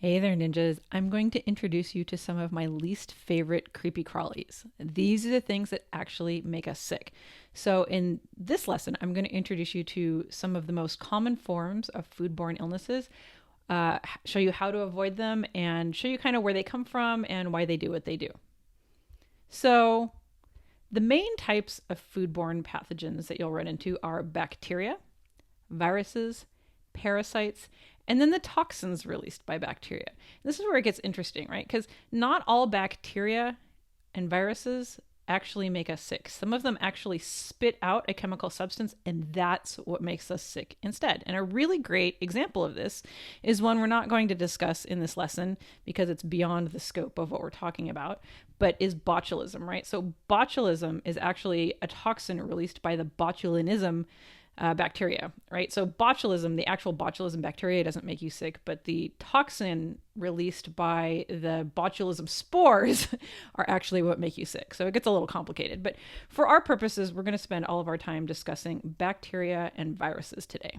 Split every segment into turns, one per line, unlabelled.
Hey there, ninjas. I'm going to introduce you to some of my least favorite creepy crawlies. These are the things that actually make us sick. So, in this lesson, I'm going to introduce you to some of the most common forms of foodborne illnesses, show you how to avoid them, and show you kind of where they come from and why they do what they do. So, the main types of foodborne pathogens that you'll run into are bacteria, viruses, parasites, and then the toxins released by bacteria. This is where it gets interesting, right? Because not all bacteria and viruses actually make us sick. Some of them actually spit out a chemical substance, and that's what makes us sick instead. And a really great example of this is one we're not going to discuss in this lesson because it's beyond the scope of what we're talking about, but is botulism, right? So botulism is actually a toxin released by the botulinism bacteria, right? So botulism, the actual botulism bacteria doesn't make you sick, but the toxin released by the botulism spores are actually what make you sick. So it gets a little complicated. But for our purposes, we're going to spend all of our time discussing bacteria and viruses today.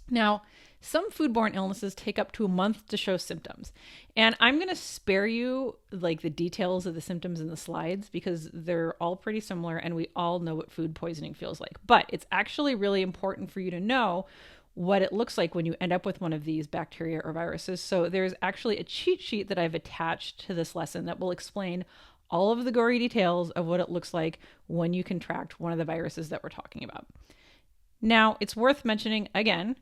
Now, some foodborne illnesses take up to a month to show symptoms. And I'm going to spare you like the details of the symptoms in the slides because they're all pretty similar and we all know what food poisoning feels like. But it's actually really important for you to know what it looks like when you end up with one of these bacteria or viruses. So there's actually a cheat sheet that I've attached to this lesson that will explain all of the gory details of what it looks like when you contract one of the viruses that we're talking about. Now, it's worth mentioning again,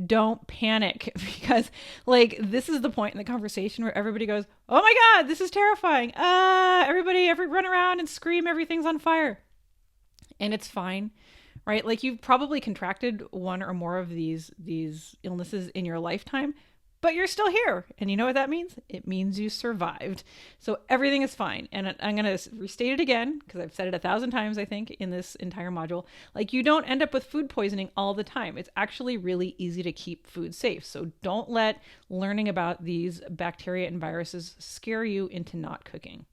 don't panic because like this is the point in the conversation where everybody goes, oh my God, this is terrifying. Everybody run around and scream, everything's on fire. And it's fine, right? Like you've probably contracted one or more of these illnesses in your lifetime, but you're still here. And you know what that means? It means you survived. So everything is fine. And I'm going to restate it again because I've said it 1,000 times, I think, in this entire module. Like you don't end up with food poisoning all the time. It's actually really easy to keep food safe. So don't let learning about these bacteria and viruses scare you into not cooking.